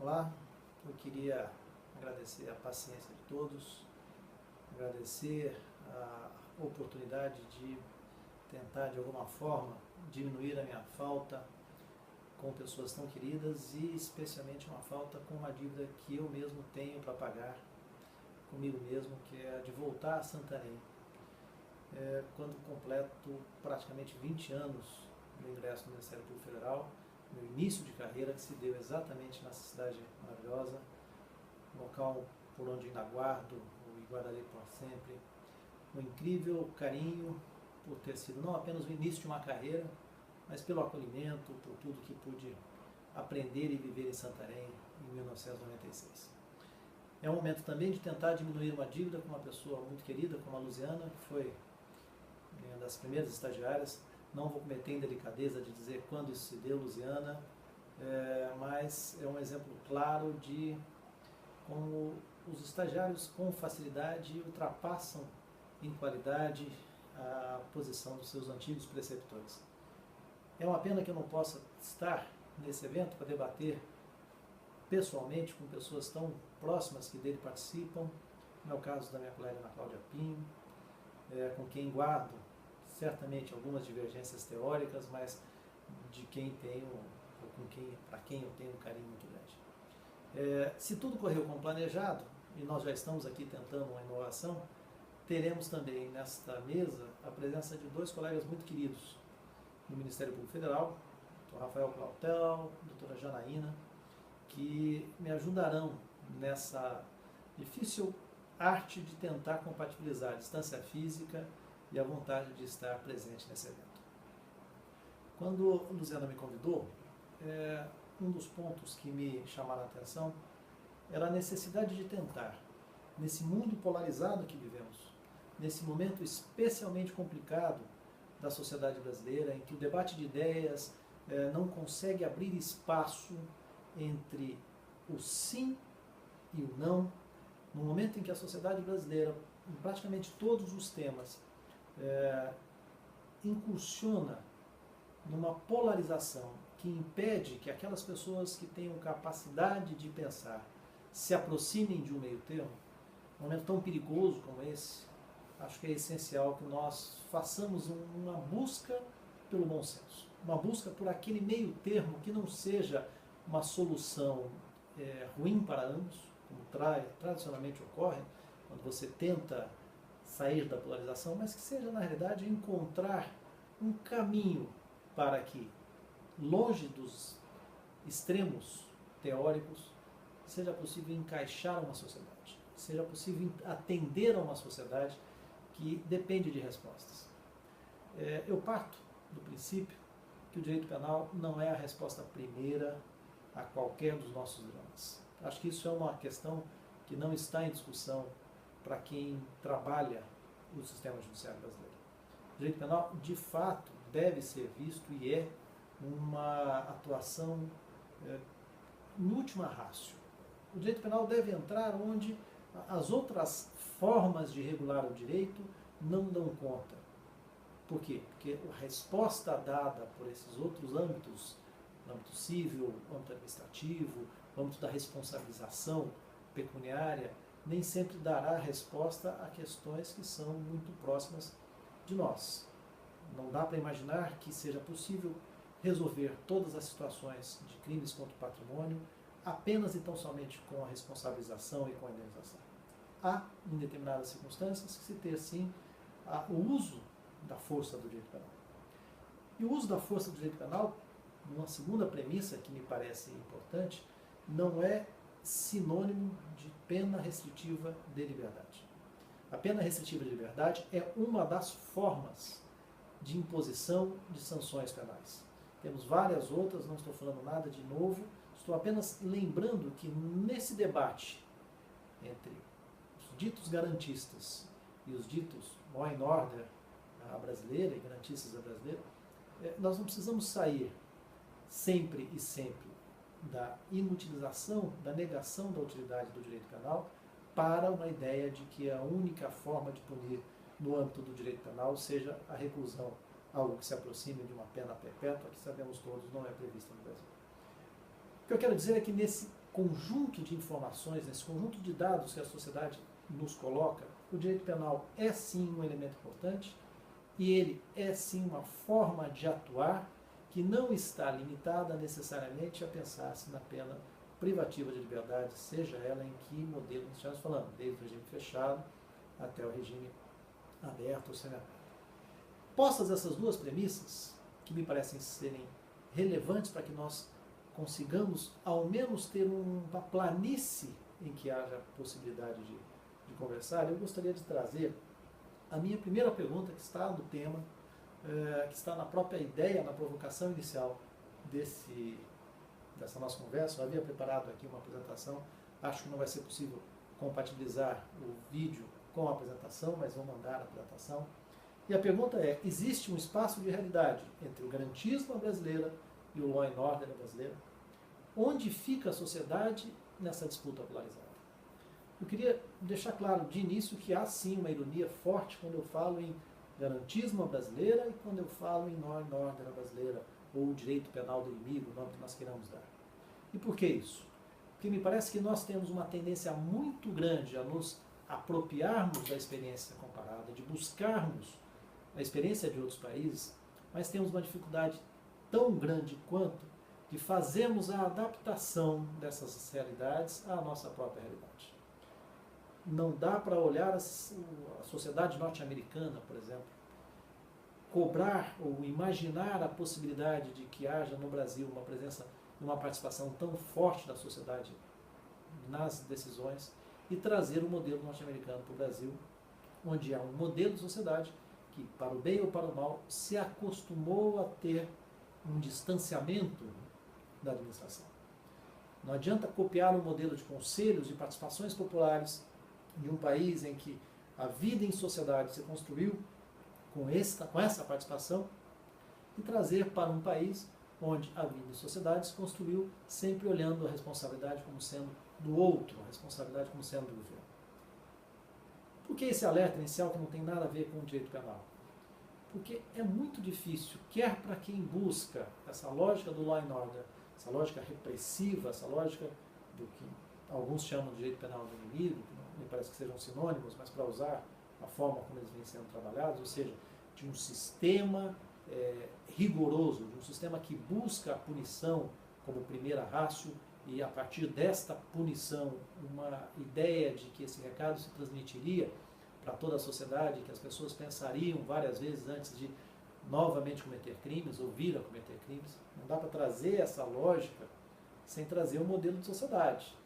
Olá, eu queria agradecer a paciência de todos, agradecer a oportunidade de tentar de alguma forma diminuir a minha falta com pessoas tão queridas e especialmente uma falta com uma dívida que eu mesmo tenho para pagar comigo mesmo, que é a de voltar a Santarém. Quando completo praticamente 20 anos no ingresso no Ministério Público Federal, meu início de carreira que se deu exatamente nessa cidade maravilhosa, local por onde ainda guardo e guardarei por sempre, um incrível carinho por ter sido não apenas o início de uma carreira, mas pelo acolhimento, por tudo que pude aprender e viver em Santarém em 1996. É um momento também de tentar diminuir uma dívida com uma pessoa muito querida, como a Luziana, que foi uma das primeiras estagiárias. Não vou cometer a indelicadeza de dizer quando isso se deu, Luziana, mas é um exemplo claro de como os estagiários com facilidade ultrapassam em qualidade a posição dos seus antigos preceptores. É uma pena que eu não possa estar nesse evento para debater pessoalmente com pessoas tão próximas que dele participam. No é o caso da minha colega Ana Cláudia Pinho, com quem guardo certamente algumas divergências teóricas, mas de quem tenho, para quem eu tenho um carinho muito grande. Se tudo correu como planejado, e nós já estamos aqui tentando uma inovação, teremos também nesta mesa a presença de dois colegas muito queridos do Ministério Público Federal, o Dr. Rafael Clautel, a doutora Janaína, que me ajudarão nessa difícil arte de tentar compatibilizar a distância física e a vontade de estar presente nesse evento. Quando a Luziana me convidou, um dos pontos que me chamaram a atenção era a necessidade de tentar, nesse mundo polarizado que vivemos, nesse momento especialmente complicado da sociedade brasileira, em que o debate de ideias não consegue abrir espaço entre o sim e o não, no momento em que a sociedade brasileira, em praticamente todos os temas, incursiona numa polarização que impede que aquelas pessoas que tenham capacidade de pensar se aproximem de um meio termo, um momento tão perigoso como esse, acho que é essencial que nós façamos uma busca pelo bom senso, uma busca por aquele meio termo que não seja uma solução ruim para ambos, como tradicionalmente ocorre, quando você tenta sair da polarização, mas que seja, na realidade, encontrar um caminho para que, longe dos extremos teóricos, seja possível encaixar uma sociedade, seja possível atender a uma sociedade que depende de respostas. Eu parto do princípio que o direito penal não é a resposta primeira a qualquer dos nossos dramas. Acho que isso é uma questão que não está em discussão para quem trabalha no sistema judiciário brasileiro. O direito penal, de fato, deve ser visto e é uma atuação em última ratio. O direito penal deve entrar onde as outras formas de regular o direito não dão conta. Por quê? Porque a resposta dada por esses outros âmbitos, no âmbito civil, no âmbito administrativo, no âmbito da responsabilização pecuniária, nem sempre dará resposta a questões que são muito próximas de nós. Não dá para imaginar que seja possível resolver todas as situações de crimes contra o patrimônio apenas e tão somente com a responsabilização e com a indenização. Há, em determinadas circunstâncias, que se ter, sim, o uso da força do direito penal. E o uso da força do direito penal, uma segunda premissa que me parece importante, não é sinônimo de pena restritiva de liberdade. A pena restritiva de liberdade é uma das formas de imposição de sanções penais. Temos várias outras, não estou falando nada de novo, estou apenas lembrando que nesse debate entre os ditos garantistas e os ditos law and order brasileira e garantistas da brasileira, nós não precisamos sair sempre e sempre da inutilização, da negação da utilidade do direito penal para uma ideia de que a única forma de punir no âmbito do direito penal seja a reclusão, algo que se aproxime de uma pena perpétua, que sabemos todos não é prevista no Brasil. O que eu quero dizer é que nesse conjunto de informações, nesse conjunto de dados que a sociedade nos coloca, o direito penal é sim um elemento importante e ele é sim uma forma de atuar que não está limitada necessariamente a pensar-se na pena privativa de liberdade, seja ela em que modelo nós estamos falando, desde o regime fechado até o regime aberto ou semiaberto. Postas essas duas premissas, que me parecem serem relevantes para que nós consigamos ao menos ter uma planície em que haja possibilidade de conversar, eu gostaria de trazer a minha primeira pergunta, que está no tema, que está na própria ideia, na provocação inicial dessa nossa conversa. Eu havia preparado aqui uma apresentação, acho que não vai ser possível compatibilizar o vídeo com a apresentação, mas vou mandar a apresentação. E a pergunta é, existe um espaço de realidade entre o garantismo brasileiro e o law and order brasileiro? Onde fica a sociedade nessa disputa polarizada? Eu queria deixar claro de início que há sim uma ironia forte quando eu falo em garantismo brasileira e quando eu falo em law and order brasileira, ou direito penal do inimigo, o nome que nós queiramos dar. E por que isso? Porque me parece que nós temos uma tendência muito grande a nos apropriarmos da experiência comparada, de buscarmos a experiência de outros países, mas temos uma dificuldade tão grande quanto de fazermos a adaptação dessas realidades à nossa própria realidade. Não dá para olhar a sociedade norte-americana, por exemplo, cobrar ou imaginar a possibilidade de que haja no Brasil uma presença, uma participação tão forte da sociedade nas decisões e trazer o modelo norte-americano para o Brasil, onde há um modelo de sociedade que, para o bem ou para o mal, se acostumou a ter um distanciamento da administração. Não adianta copiar um modelo de conselhos, de participações populares de um país em que a vida em sociedade se construiu com essa participação e trazer para um país onde a vida em sociedade se construiu sempre olhando a responsabilidade como sendo do outro, a responsabilidade como sendo do governo. Por que esse alerta inicial que não tem nada a ver com o direito penal? Porque é muito difícil, quer para quem busca essa lógica do law and order, essa lógica repressiva, essa lógica do que alguns chamam de direito penal do inimigo, que não me parece que sejam sinônimos, mas para usar a forma como eles vêm sendo trabalhados, ou seja, de um sistema rigoroso, de um sistema que busca a punição como primeira ratio e a partir desta punição uma ideia de que esse recado se transmitiria para toda a sociedade, que as pessoas pensariam várias vezes antes de novamente cometer crimes ou vir a cometer crimes. Não dá para trazer essa lógica sem trazer um modelo de sociedade,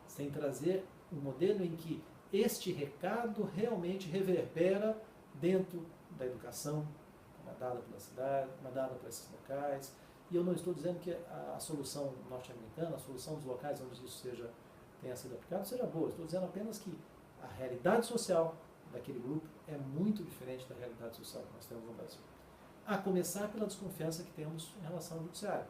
sem trazer um modelo em que este recado realmente reverbera dentro da educação, como é dada pela cidade, como é dada por esses locais. E eu não estou dizendo que a solução norte-americana, a solução dos locais onde isso tenha sido aplicado, seja boa. Estou dizendo apenas que a realidade social daquele grupo é muito diferente da realidade social que nós temos no Brasil. A começar pela desconfiança que temos em relação ao judiciário,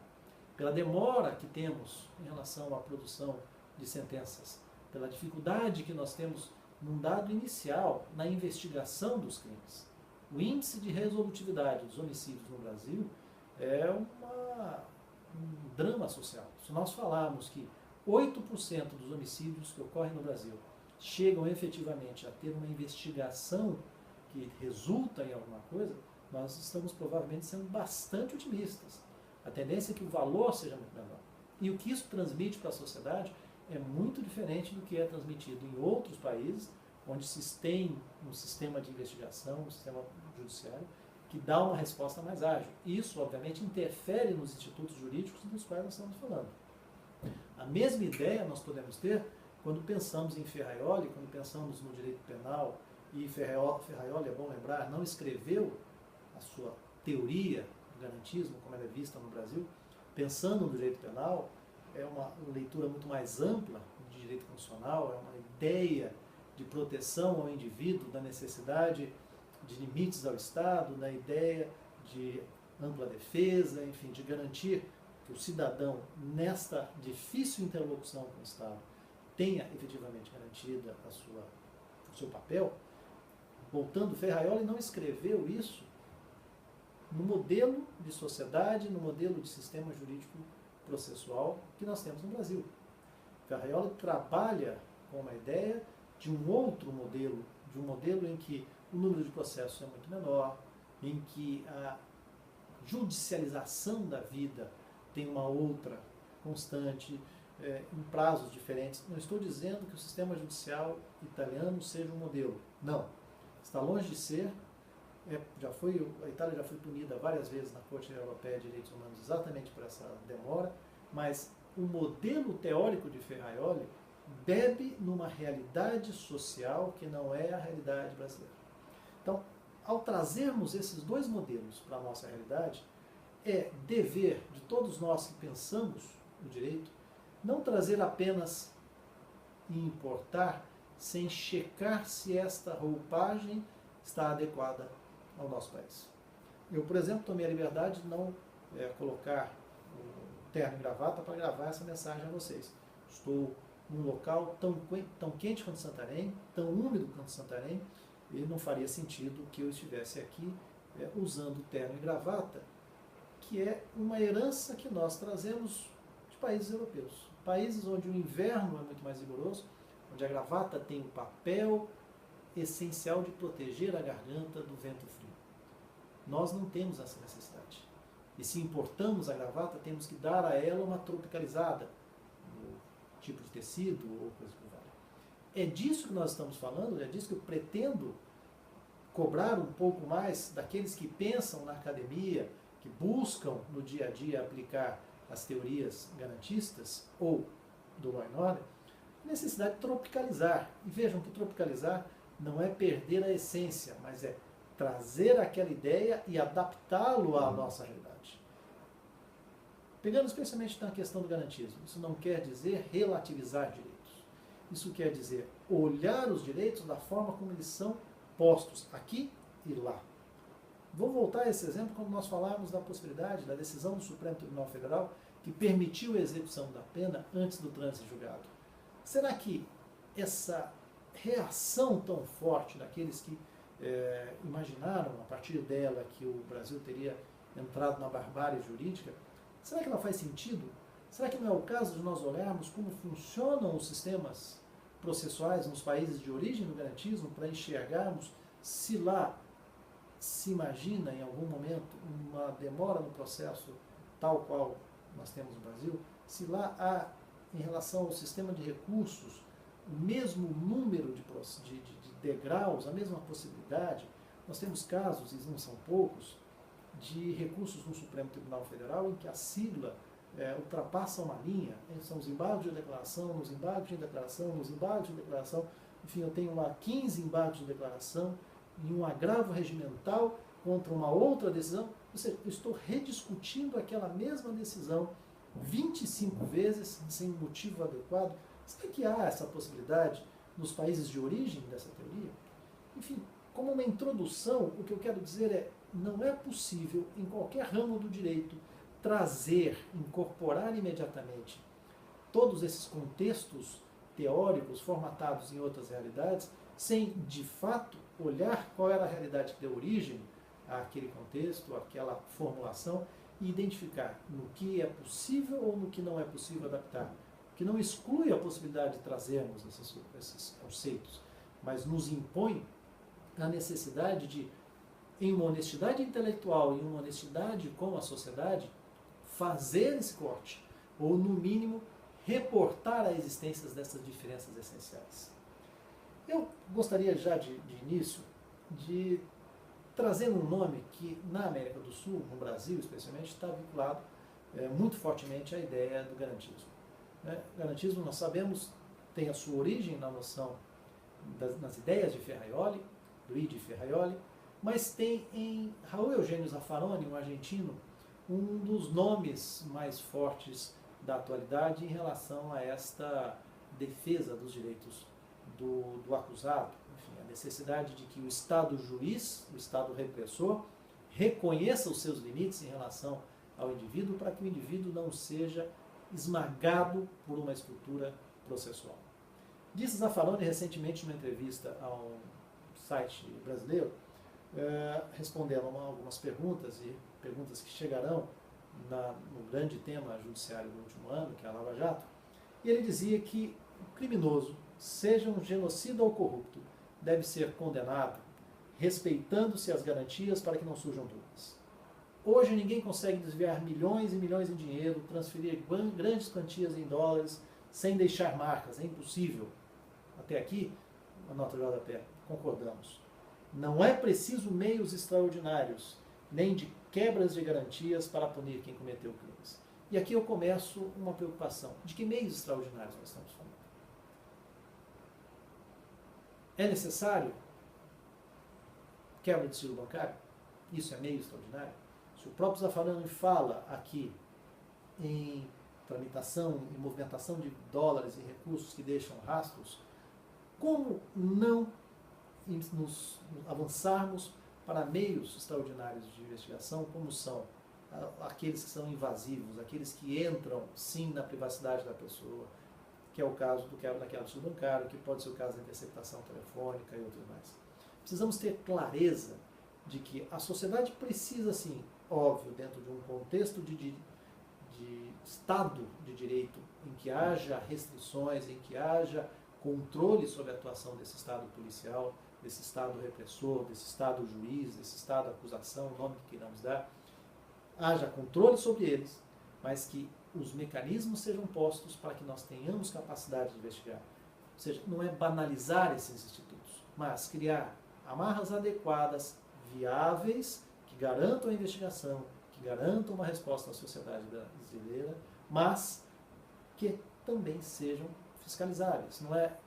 pela demora que temos em relação à produção de sentenças, pela dificuldade que nós temos num dado inicial na investigação dos crimes. O índice de resolutividade dos homicídios no Brasil é um drama social. Se nós falarmos que 8% dos homicídios que ocorrem no Brasil chegam efetivamente a ter uma investigação que resulta em alguma coisa, nós estamos provavelmente sendo bastante otimistas. A tendência é que o valor seja muito menor. E o que isso transmite para a sociedade é muito diferente do que é transmitido em outros países, onde se tem um sistema de investigação, um sistema judiciário, que dá uma resposta mais ágil. Isso, obviamente, interfere nos institutos jurídicos dos quais nós estamos falando. A mesma ideia nós podemos ter quando pensamos em Ferraioli, quando pensamos no direito penal, e Ferraioli, é bom lembrar, não escreveu a sua teoria do garantismo, como ela é vista no Brasil, pensando no direito penal, é uma leitura muito mais ampla de direito constitucional, é uma ideia de proteção ao indivíduo, da necessidade de limites ao Estado, da ideia de ampla defesa, enfim, de garantir que o cidadão, nesta difícil interlocução com o Estado, tenha efetivamente garantida o seu papel. Voltando, Ferraioli não escreveu isso no modelo de sociedade, no modelo de sistema jurídico processual que nós temos no Brasil. Ferraioli trabalha com uma ideia de um outro modelo, de um modelo em que o número de processos é muito menor, em que a judicialização da vida tem uma outra constante, em prazos diferentes. Não estou dizendo que o sistema judicial italiano seja um modelo. Não. Está longe de ser. A Itália já foi punida várias vezes na Corte Europeia de Direitos Humanos exatamente por essa demora, mas o modelo teórico de Ferraioli bebe numa realidade social que não é a realidade brasileira. Então, ao trazermos esses dois modelos para a nossa realidade, é dever de todos nós que pensamos o direito não trazer apenas e importar sem checar se esta roupagem está adequada ao nosso país. Eu, por exemplo, tomei a liberdade de não colocar o terno e gravata para gravar essa mensagem a vocês. Estou num local tão quente quanto Santarém, tão úmido quanto Santarém, e não faria sentido que eu estivesse aqui usando terno e gravata, que é uma herança que nós trazemos de países europeus. Países onde o inverno é muito mais rigoroso, onde a gravata tem o papel essencial de proteger a garganta do vento frio. Nós não temos essa necessidade. E se importamos a gravata, temos que dar a ela uma tropicalizada, no tipo de tecido ou coisa que vale. É disso que nós estamos falando, é disso que eu pretendo cobrar um pouco mais daqueles que pensam na academia, que buscam no dia a dia aplicar as teorias garantistas ou do law and order, necessidade de tropicalizar. E vejam que tropicalizar não é perder a essência, mas é trazer aquela ideia e adaptá-lo à nossa realidade. Pegando especialmente na questão do garantismo, isso não quer dizer relativizar direitos. Isso quer dizer olhar os direitos da forma como eles são postos aqui e lá. Vou voltar a esse exemplo quando nós falarmos da possibilidade da decisão do Supremo Tribunal Federal que permitiu a execução da pena antes do trânsito julgado. Será que essa reação tão forte daqueles que imaginaram, a partir dela, que o Brasil teria entrado na barbárie jurídica, será que ela faz sentido? Será que não é o caso de nós olharmos como funcionam os sistemas processuais nos países de origem do garantismo para enxergarmos se lá se imagina em algum momento uma demora no processo tal qual nós temos no Brasil, se lá há, em relação ao sistema de recursos, o mesmo número de degraus, a mesma possibilidade. Nós temos casos, e não são poucos, de recursos no Supremo Tribunal Federal em que a sigla ultrapassa uma linha, são os embargos de declaração, nos embargos de declaração, nos embargos de declaração, enfim, eu tenho lá 15 embargos de declaração e um agravo regimental contra uma outra decisão, ou seja, eu estou rediscutindo aquela mesma decisão 25 vezes sem motivo adequado. Será que há essa possibilidade nos países de origem dessa teoria? Enfim, como uma introdução, o que eu quero dizer é, não é possível, em qualquer ramo do direito, trazer, incorporar imediatamente todos esses contextos teóricos formatados em outras realidades, sem, de fato, olhar qual era a realidade que deu origem àquele contexto, àquela formulação, e identificar no que é possível ou no que não é possível adaptar. Que não exclui a possibilidade de trazermos esses conceitos, mas nos impõe a necessidade de, em uma honestidade intelectual e uma honestidade com a sociedade, fazer esse corte, ou, no mínimo, reportar a existência dessas diferenças essenciais. Eu gostaria já de início de trazer um nome que na América do Sul, no Brasil especialmente, está vinculado muito fortemente à ideia do garantismo. Garantismo, nós sabemos, tem a sua origem na noção nas ideias de Ferraioli, Luigi Ferraioli, mas tem em Raul Eugênio Zaffaroni, um argentino, um dos nomes mais fortes da atualidade em relação a esta defesa dos direitos do acusado, enfim, a necessidade de que o Estado juiz, o Estado repressor, reconheça os seus limites em relação ao indivíduo para que o indivíduo não seja esmagado por uma estrutura processual. Disse Zaffaroni recentemente numa entrevista a um site brasileiro, respondendo a algumas perguntas e perguntas que chegarão no grande tema judiciário do último ano, que é a Lava Jato, E ele dizia que o criminoso, seja um genocida ou corrupto, deve ser condenado respeitando-se as garantias para que não surjam dúvidas. Hoje ninguém consegue desviar milhões e milhões em dinheiro, transferir grandes quantias em dólares sem deixar marcas, é impossível. Até aqui, a nota de rodapé, concordamos. Não é preciso meios extraordinários, nem de quebras de garantias para punir quem cometeu crimes. E aqui eu começo uma preocupação. De que meios extraordinários nós estamos falando? É necessário quebra de sigilo bancário? Isso é meio extraordinário? Se o próprio Zaffaroni fala aqui em tramitação e movimentação de dólares e recursos que deixam rastros, como não nos avançarmos para meios extraordinários de investigação, como são aqueles que são invasivos, aqueles que entram sim na privacidade da pessoa, que é o caso do quebra da quebra do sigilo bancário, que pode ser o caso da interceptação telefônica e outros mais. Precisamos ter clareza de que a sociedade precisa, sim, óbvio, dentro de um contexto de Estado de Direito, em que haja restrições, em que haja controle sobre a atuação desse Estado policial, desse Estado repressor, desse Estado juiz, desse Estado acusação, o nome que queiramos dar, haja controle sobre eles, mas que os mecanismos sejam postos para que nós tenhamos capacidade de investigar. Ou seja, não é banalizar esses institutos, mas criar amarras adequadas, viáveis, que garantam a investigação, que garantam uma resposta à sociedade brasileira, mas que também sejam fiscalizáveis. Não é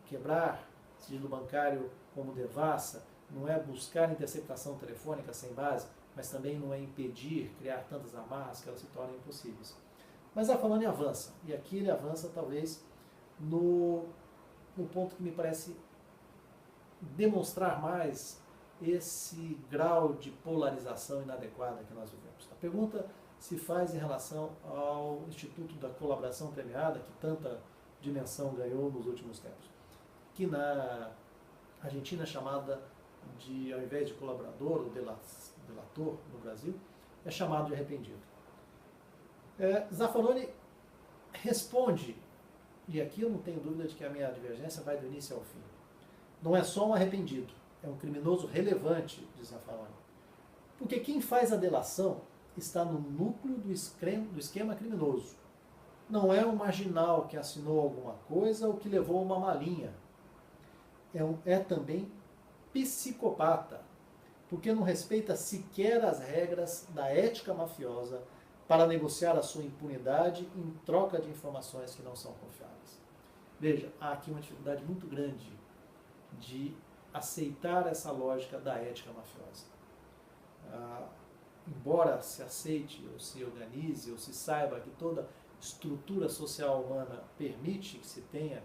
quebrar sigilo bancário como devassa, não é buscar interceptação telefônica sem base, mas também não é impedir, criar tantas amarras que elas se tornem impossíveis. Mas Zaffaroni avança, e aqui ele avança talvez no ponto que me parece demonstrar mais esse grau de polarização inadequada que nós vivemos. A pergunta se faz em relação ao Instituto da Colaboração Premiada, que tanta dimensão ganhou nos últimos tempos, que na Argentina é chamada de, ao invés de colaborador ou delator no Brasil, é chamado de arrependido. Zaffaroni responde, e aqui eu não tenho dúvida de que a minha divergência vai do início ao fim. Não é só um arrependido, é um criminoso relevante, diz Zaffaroni. Porque quem faz a delação está no núcleo do esquema criminoso. Não é um marginal que assinou alguma coisa ou que levou uma malinha. É também psicopata, porque não respeita sequer as regras da ética mafiosa para negociar a sua impunidade em troca de informações que não são confiáveis. Veja, há aqui uma dificuldade muito grande de aceitar essa lógica da ética mafiosa. Embora se aceite, ou se organize, ou se saiba que toda estrutura social humana permite que se tenha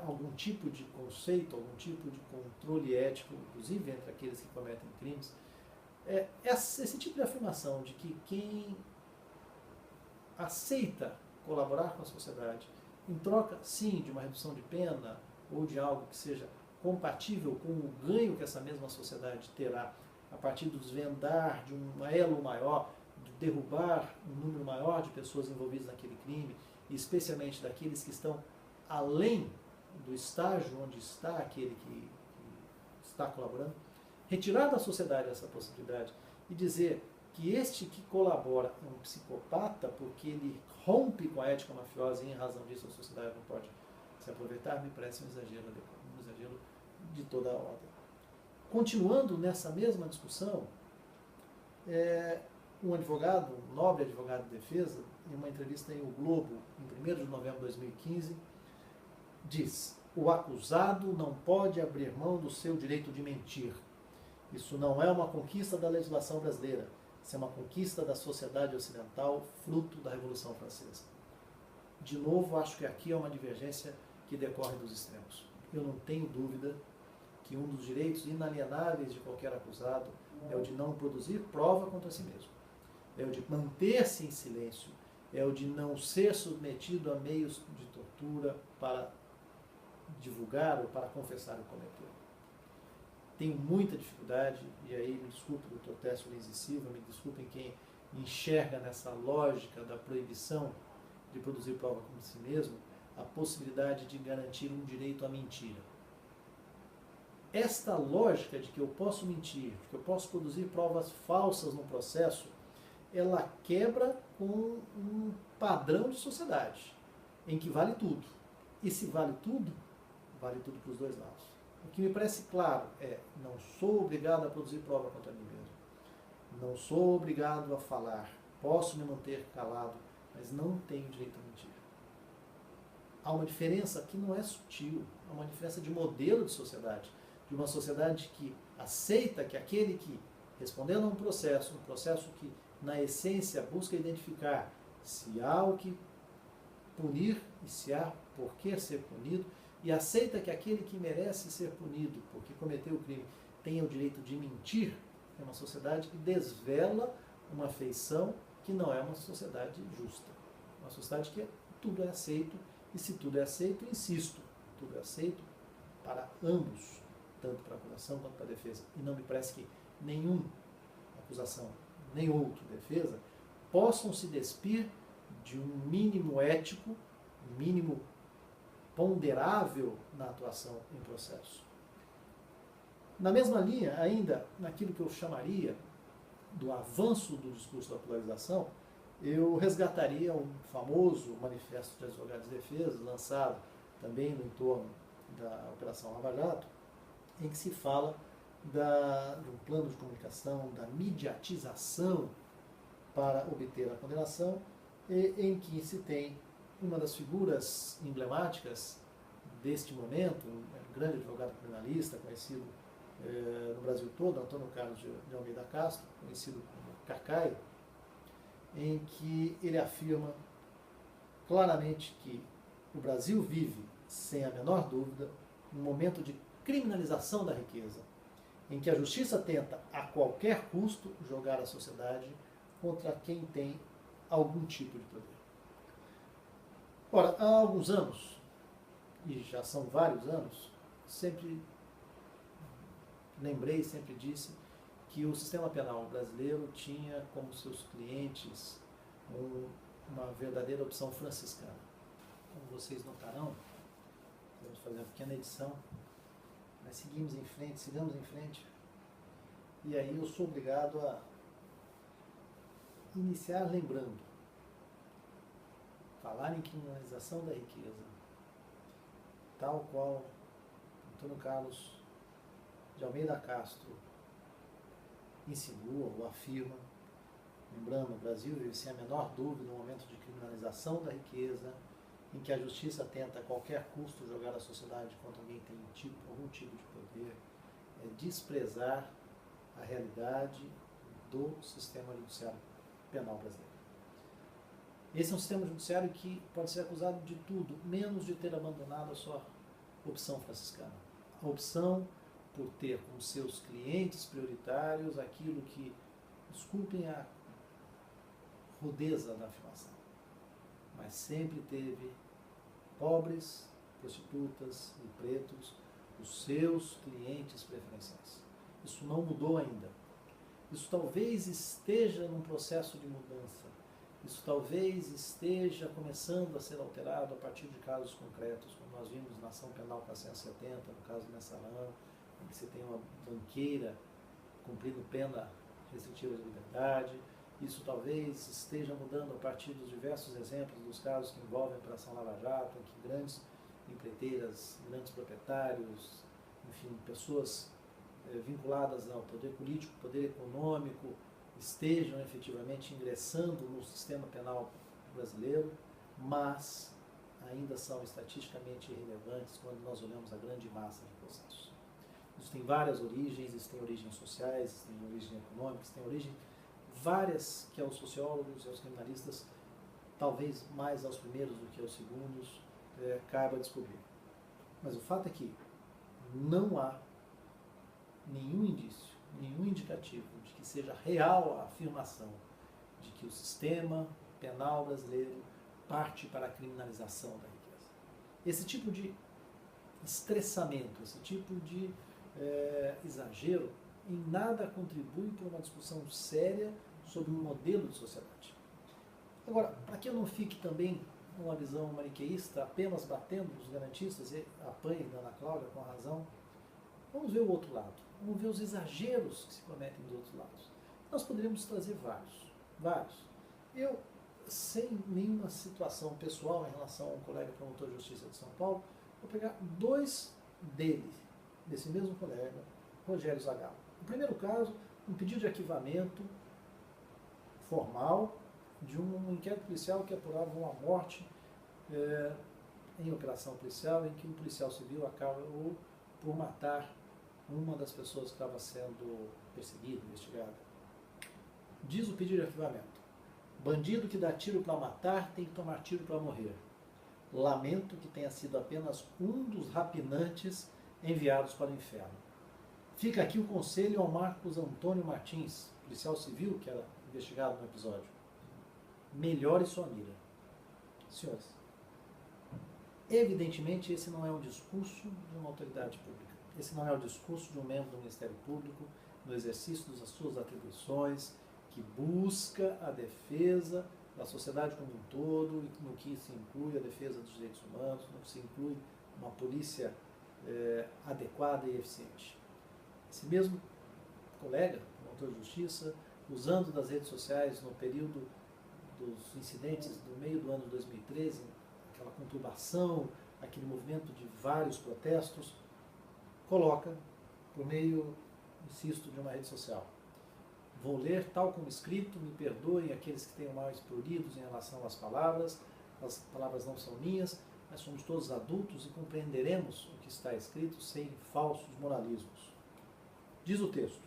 algum tipo de conceito, algum tipo de controle ético, inclusive entre aqueles que cometem crimes, esse tipo de afirmação de que quem aceita colaborar com a sociedade em troca, sim, de uma redução de pena ou de algo que seja compatível com o ganho que essa mesma sociedade terá a partir do desvendar de um elo maior, de derrubar um número maior de pessoas envolvidas naquele crime, e especialmente daqueles que estão além do estágio onde está aquele que está colaborando, retirar da sociedade essa possibilidade e dizer que este que colabora é um psicopata porque ele rompe com a ética mafiosa e em razão disso a sociedade não pode se aproveitar, me parece um exagero de toda a ordem. Continuando nessa mesma discussão, um advogado, um nobre advogado de defesa, em uma entrevista em O Globo, em 1º de novembro de 2015, diz: o acusado não pode abrir mão do seu direito de mentir. Isso não é uma conquista da legislação brasileira, isso é uma conquista da sociedade ocidental, fruto da Revolução Francesa. De novo, acho que aqui é uma divergência que decorre dos extremos. Eu não tenho dúvida que um dos direitos inalienáveis de qualquer acusado é o de não produzir prova contra si mesmo, é o de manter-se em silêncio, é o de não ser submetido a meios de tortura para divulgar ou para confessar o cometeu. Tenho muita dificuldade, e aí me desculpe, doutor Técio Lins e Silva, me desculpem quem enxerga nessa lógica da proibição de produzir prova contra si mesmo a possibilidade de garantir um direito à mentira. Esta lógica de que eu posso mentir, de que eu posso produzir provas falsas no processo, ela quebra com um padrão de sociedade, em que vale tudo. E se vale tudo para os dois lados. O que me parece claro é, não sou obrigado a produzir prova contra mim mesmo. Não sou obrigado a falar. Posso me manter calado, mas não tenho direito a mentir. Há uma diferença que não é sutil, há uma diferença de modelo de sociedade. De uma sociedade que aceita que aquele que, respondendo a um processo que, na essência, busca identificar se há o que punir e se há por que ser punido, e aceita que aquele que merece ser punido porque cometeu o crime tenha o direito de mentir, é uma sociedade que desvela uma feição que não é uma sociedade justa. Uma sociedade que tudo é aceito, e se tudo é aceito, insisto, tudo é aceito para ambos, tanto para a acusação quanto para a defesa. E não me parece que nenhuma acusação, nem outra defesa, possam se despir de um mínimo ético, um mínimo ponderável na atuação em processo. Na mesma linha, ainda naquilo que eu chamaria do avanço do discurso da polarização, eu resgataria um famoso manifesto de advogados de defesa, lançado também no entorno da Operação Lava Jato, em que se fala de um plano de comunicação, da mediatização para obter a condenação, e em que se tem uma das figuras emblemáticas deste momento, um grande advogado criminalista, conhecido no Brasil todo, Antônio Carlos de Almeida Castro, conhecido como Cacai, em que ele afirma claramente que o Brasil vive, sem a menor dúvida, um momento de criminalização da riqueza, em que a justiça tenta, a qualquer custo, jogar a sociedade contra quem tem algum tipo de poder. Ora, há alguns anos, e já são vários anos, sempre lembrei, sempre disse que o sistema penal brasileiro tinha como seus clientes uma verdadeira opção franciscana. Como vocês notarão, vamos fazer uma pequena edição, mas sigamos em frente, e aí eu sou obrigado a iniciar lembrando, falar em criminalização da riqueza, tal qual Antônio Carlos de Almeida Castro insinua ou afirma, lembrando, o Brasil vive sem a menor dúvida um momento de criminalização da riqueza, em que a justiça tenta a qualquer custo jogar a sociedade contra alguém que tem algum tipo de poder, é desprezar a realidade do sistema judiciário penal brasileiro. Esse é um sistema judiciário que pode ser acusado de tudo, menos de ter abandonado a sua opção franciscana. A opção por ter como seus clientes prioritários aquilo que, desculpem a rudeza da afirmação, mas sempre teve pobres, prostitutas e pretos os seus clientes preferenciais. Isso não mudou ainda. Isso talvez esteja num processo de mudança. Isso talvez esteja começando a ser alterado a partir de casos concretos, como nós vimos na ação penal 470, no caso de Messalan, em que você tem uma banqueira cumprindo pena restritiva de liberdade. Isso talvez esteja mudando a partir dos diversos exemplos dos casos que envolvem a Operação Lava Jato, em que grandes empreiteiras, grandes proprietários, enfim, pessoas vinculadas ao poder político, poder econômico, estejam efetivamente ingressando no sistema penal brasileiro, mas ainda são estatisticamente irrelevantes quando nós olhamos a grande massa de processos. Isso tem várias origens, isso tem origens sociais, isso tem origem econômica, isso tem origem várias que aos sociólogos e aos criminalistas, talvez mais aos primeiros do que aos segundos, caiba descobrir. Mas o fato é que não há nenhum indício, nenhum indicativo de que seja real a afirmação de que o sistema penal brasileiro parte para a criminalização da riqueza. Esse tipo de estressamento, esse tipo de exagero, em nada contribui para uma discussão séria sobre um modelo de sociedade. Agora, para que eu não fique também uma visão maniqueísta, apenas batendo os garantistas, e apanha da Ana Cláudia com razão. Vamos ver o outro lado, vamos ver os exageros que se cometem dos outros lados. Nós poderíamos trazer vários. Eu, sem nenhuma situação pessoal em relação ao colega promotor de justiça de São Paulo, vou pegar dois dele, desse mesmo colega, Rogério Zagalo. No primeiro caso, um pedido de arquivamento formal de um inquérito policial que apurava uma morte em operação policial, em que um policial civil acabou por matar uma das pessoas que estava sendo perseguida, investigada. Diz o pedido de arquivamento: bandido que dá tiro para matar tem que tomar tiro para morrer. Lamento que tenha sido apenas um dos rapinantes enviados para o inferno. Fica aqui o conselho ao Marcos Antônio Martins, policial civil que era investigado no episódio. Melhore sua mira. Senhores, evidentemente esse não é um discurso de uma autoridade pública. Esse não é o discurso de um membro do Ministério Público no exercício das suas atribuições, que busca a defesa da sociedade como um todo, no que se inclui a defesa dos direitos humanos, no que se inclui uma polícia adequada e eficiente. Esse mesmo colega, promotor de justiça, usando das redes sociais no período dos incidentes do meio do ano de 2013, aquela conturbação, aquele movimento de vários protestos, coloca por meio, insisto, de uma rede social: vou ler tal como escrito, me perdoem aqueles que tenham mal explodidos em relação às palavras, as palavras não são minhas, mas somos todos adultos e compreenderemos o que está escrito sem falsos moralismos. Diz o texto: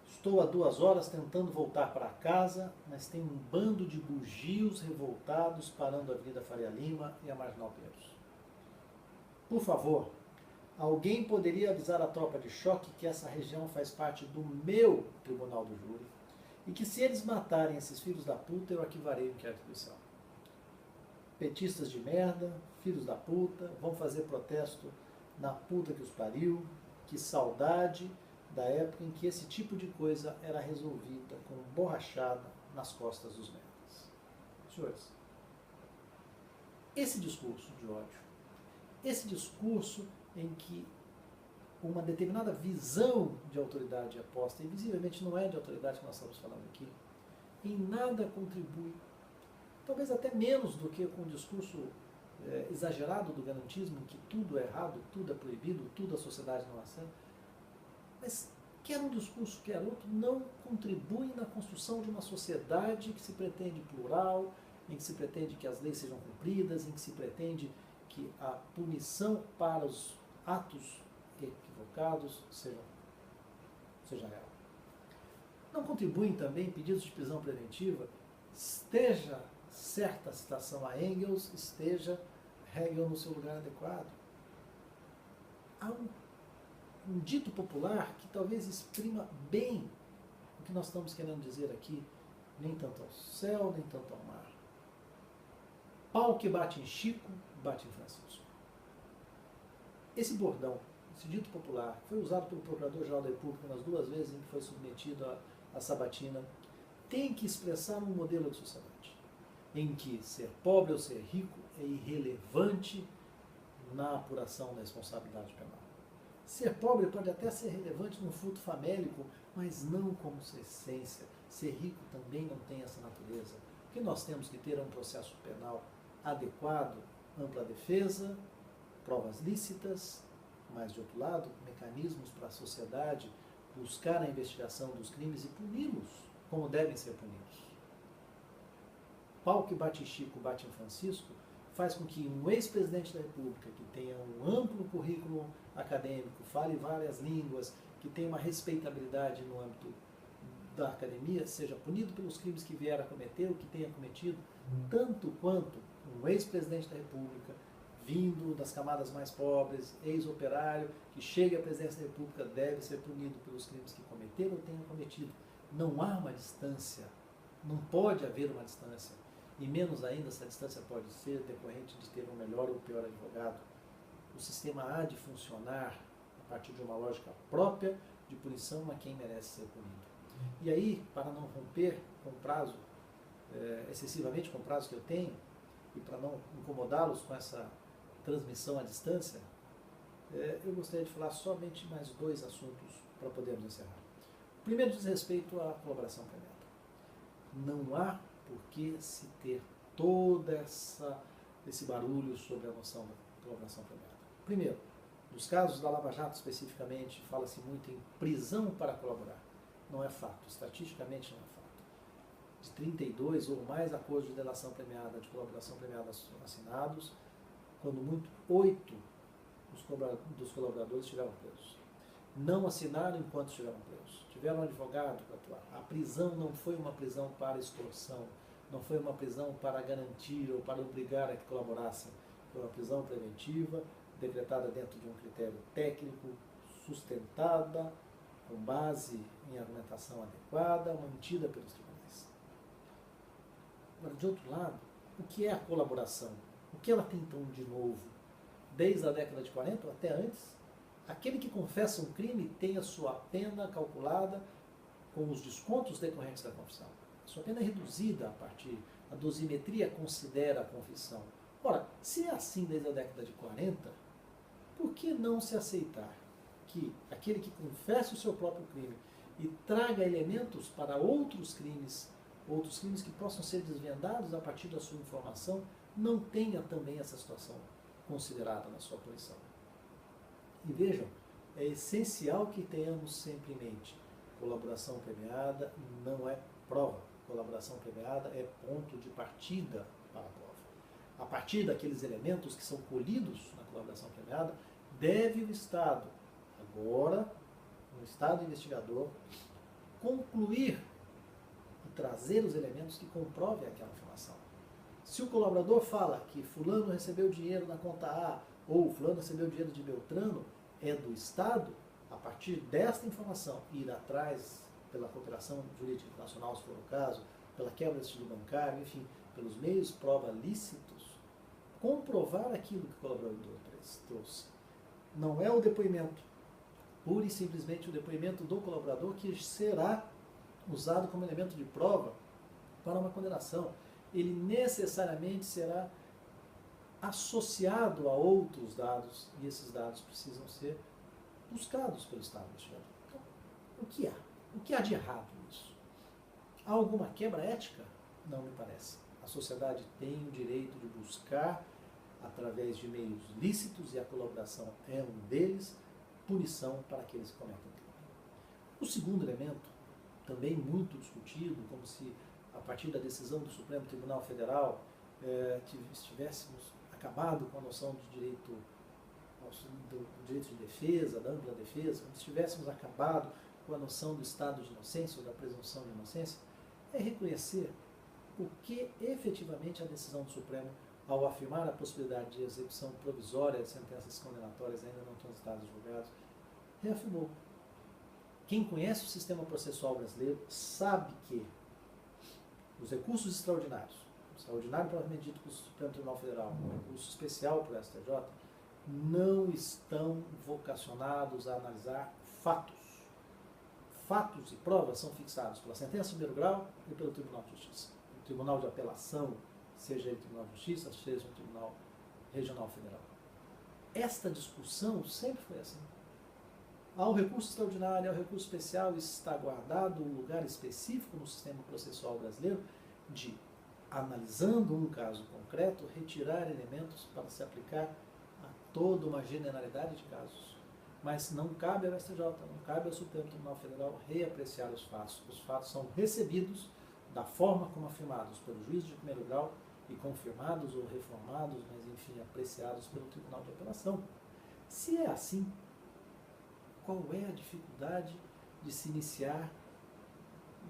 estou há 2 horas tentando voltar para casa, mas tem um bando de bugios revoltados parando a Avenida Faria Lima e a Marginal Pinheiros. Por favor, alguém poderia avisar a tropa de choque que essa região faz parte do meu tribunal do júri e que se eles matarem esses filhos da puta, eu arquivarei o inquérito policial. Petistas de merda, filhos da puta, vão fazer protesto na puta que os pariu. Que saudade da época em que esse tipo de coisa era resolvida com borrachada nas costas dos merdas. Senhores, esse discurso de ódio, esse discurso em que uma determinada visão de autoridade é posta, e visivelmente não é de autoridade que nós estamos falando aqui, em nada contribui, talvez até menos do que com o discurso exagerado do garantismo, em que tudo é errado, tudo é proibido, tudo a sociedade não aceita. Mas quer um discurso, quer outro, não contribui na construção de uma sociedade que se pretende plural, em que se pretende que as leis sejam cumpridas, em que se pretende que a punição para os atos equivocados seja real. Não contribuem também pedidos de prisão preventiva, esteja certa a citação a Engels, esteja Hegel no seu lugar adequado. Há um dito popular que talvez exprima bem o que nós estamos querendo dizer aqui: nem tanto ao céu, nem tanto ao mar. Pau que bate em Chico, bate em Francisco. Esse bordão, esse dito popular, foi usado pelo Procurador-Geral da República nas 2 vezes em que foi submetido à sabatina, tem que expressar um modelo de sociedade em que ser pobre ou ser rico é irrelevante na apuração da responsabilidade penal. Ser pobre pode até ser relevante num furto famélico, mas não como sua essência. Ser rico também não tem essa natureza. O que nós temos que ter é um processo penal adequado, ampla defesa, provas lícitas, mas, de outro lado, mecanismos para a sociedade buscar a investigação dos crimes e puni-los como devem ser punidos. Pau que bate em Chico, bate em Francisco, faz com que um ex-presidente da República, que tenha um amplo currículo acadêmico, fale várias línguas, que tenha uma respeitabilidade no âmbito da academia, seja punido pelos crimes que vier a cometer, ou que tenha cometido, tanto quanto um ex-presidente da República, vindo das camadas mais pobres, ex-operário, que chegue à presidência da República, deve ser punido pelos crimes que cometer ou tenha cometido. Não há uma distância, não pode haver uma distância. E menos ainda essa distância pode ser decorrente de ter um melhor ou pior advogado. O sistema há de funcionar a partir de uma lógica própria de punição a quem merece ser punido. E aí, para não romper com o prazo, excessivamente com o prazo que eu tenho, e para não incomodá-los com essa transmissão à distância, eu gostaria de falar somente mais dois assuntos para podermos encerrar. O primeiro diz respeito à colaboração premiada. Não há por que se ter toda esse barulho sobre a noção da colaboração premiada. Primeiro, nos casos da Lava Jato especificamente, fala-se muito em prisão para colaborar. Não é fato, estatisticamente não é fato. De 32 ou mais acordos de delação premiada, de colaboração premiada assinados, quando muito, 8 dos colaboradores estiveram presos. Não assinaram enquanto estiveram presos. Tiveram um advogado para atuar. A prisão não foi uma prisão para extorsão, não foi uma prisão para garantir ou para obrigar a que colaborassem. Foi uma prisão preventiva, decretada dentro de um critério técnico, sustentada, com base em argumentação adequada, mantida pelos tribunais. Agora, de outro lado, o que é a colaboração? O que ela tem então de novo? Desde a década de 40 ou até antes, aquele que confessa um crime tem a sua pena calculada com os descontos decorrentes da confissão. A sua pena é reduzida a partir, a dosimetria considera a confissão. Ora, se é assim desde a década de 40, por que não se aceitar que aquele que confesse o seu próprio crime e traga elementos para outros crimes que possam ser desvendados a partir da sua informação, não tenha também essa situação considerada na sua punição? E vejam, é essencial que tenhamos sempre em mente, colaboração premiada não é prova. Colaboração premiada é ponto de partida para a prova. A partir daqueles elementos que são colhidos na colaboração premiada, deve o Estado, agora, um Estado investigador, concluir e trazer os elementos que comprovem aquela informação. Se o colaborador fala que fulano recebeu dinheiro na conta A, ou fulano recebeu dinheiro de Beltrano, é do Estado, a partir desta informação, ir atrás pela cooperação jurídica internacional, se for o caso, pela quebra de sigilo bancário, enfim, pelos meios prova lícitos, comprovar aquilo que o colaborador trouxe. Não é o depoimento, pura e simplesmente o depoimento do colaborador que será usado como elemento de prova para uma condenação. Ele necessariamente será associado a outros dados e esses dados precisam ser buscados pelo Estado investigador. Então, o que há? O que há de errado nisso? Há alguma quebra ética? Não me parece. A sociedade tem o direito de buscar, através de meios lícitos, e a colaboração é um deles, punição para aqueles que cometem crime. O segundo elemento, também muito discutido, como se a partir da decisão do Supremo Tribunal Federal estivéssemos acabado com a noção de direito, do direito de defesa, da ampla defesa, como se estivéssemos acabado com a noção do estado de inocência ou da presunção de inocência, é reconhecer o que efetivamente a decisão do Supremo, ao afirmar a possibilidade de execução provisória de sentenças condenatórias ainda não transitadas e julgadas, reafirmou. Quem conhece o sistema processual brasileiro sabe que os recursos extraordinários, o extraordinário provavelmente dito pelo Supremo Tribunal Federal, o recurso especial para o STJ, não estão vocacionados a analisar fatos. Fatos e provas são fixados pela sentença de primeiro grau e pelo Tribunal de Justiça. O Tribunal de Apelação, seja ele Tribunal de Justiça, seja o Tribunal Regional Federal. Esta discussão sempre foi assim. Ao recurso extraordinário, ao recurso especial, está guardado um lugar específico no sistema processual brasileiro de, analisando um caso concreto, retirar elementos para se aplicar a toda uma generalidade de casos. Mas não cabe ao STJ, não cabe ao Supremo Tribunal Federal reapreciar os fatos. Os fatos são recebidos da forma como afirmados pelo juiz de primeiro grau e confirmados ou reformados, mas enfim, apreciados pelo Tribunal de Apelação. Se é assim, qual é a dificuldade de se iniciar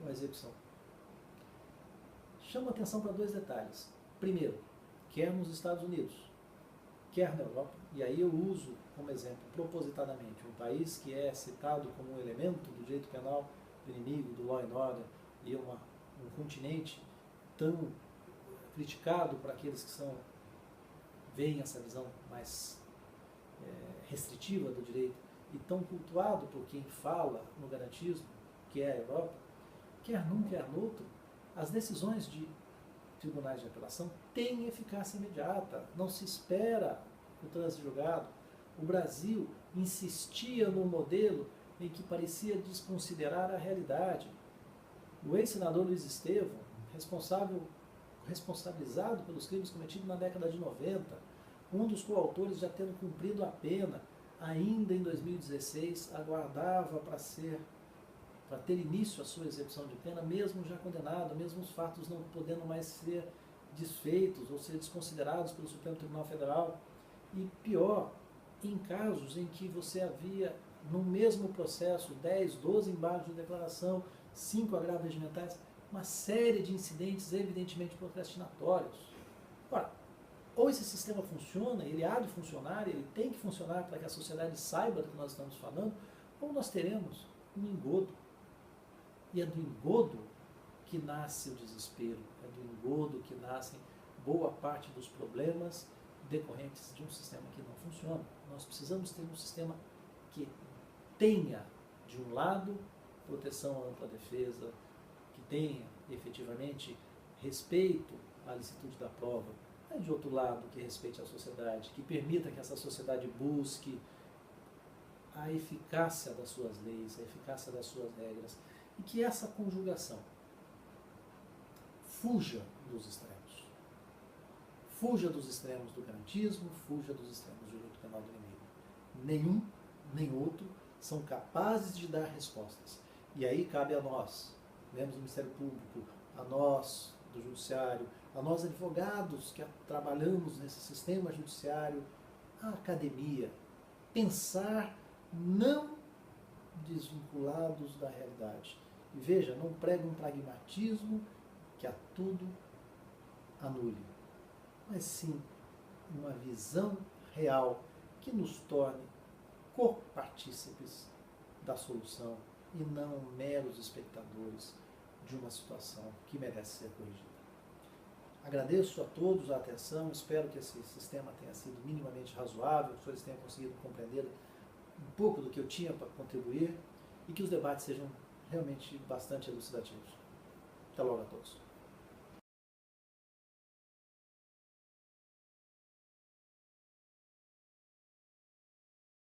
uma execução? Chamo a atenção para dois detalhes. Primeiro, quer nos Estados Unidos, quer na Europa, e aí eu uso como exemplo, propositadamente, um país que é citado como um elemento do direito penal do inimigo, do law and order, e um continente tão criticado por aqueles que veem essa visão mais restritiva do direito, e tão cultuado por quem fala no garantismo, que é a Europa, quer num, quer no outro, as decisões de tribunais de apelação têm eficácia imediata, não se espera o trânsito julgado. O Brasil insistia num modelo em que parecia desconsiderar a realidade. O ex-senador Luiz Estevão, responsabilizado pelos crimes cometidos na década de 90, um dos coautores já tendo cumprido a pena, ainda em 2016, aguardava para ter início a sua execução de pena, mesmo já condenado, mesmo os fatos não podendo mais ser desfeitos ou ser desconsiderados pelo Supremo Tribunal Federal. E pior, em casos em que você havia, no mesmo processo, 10, 12 embargos de declaração, 5 agravos regimentais, uma série de incidentes evidentemente procrastinatórios. Ora, ou esse sistema funciona, ele há de funcionar, ele tem que funcionar para que a sociedade saiba do que nós estamos falando, ou nós teremos um engodo. E é do engodo que nasce o desespero, é do engodo que nascem boa parte dos problemas decorrentes de um sistema que não funciona. Nós precisamos ter um sistema que tenha, de um lado, proteção à ampla defesa, que tenha efetivamente respeito à licitude da prova, mas de outro lado, que respeite a sociedade, que permita que essa sociedade busque a eficácia das suas leis, a eficácia das suas regras, e que essa conjugação fuja dos extremos. Fuja dos extremos do garantismo, fuja dos extremos do direito penal do inimigo. Nenhum, nem outro são capazes de dar respostas. E aí cabe a nós, membros do Ministério Público, a nós do Judiciário, a nós advogados que trabalhamos nesse sistema judiciário, a academia, pensar não desvinculados da realidade. E veja, não prega um pragmatismo que a tudo anule, mas sim uma visão real que nos torne copartícipes da solução e não meros espectadores de uma situação que merece ser corrigida. Agradeço a todos a atenção, espero que esse sistema tenha sido minimamente razoável, que vocês tenham conseguido compreender um pouco do que eu tinha para contribuir e que os debates sejam realmente bastante elucidativos. Até logo a todos.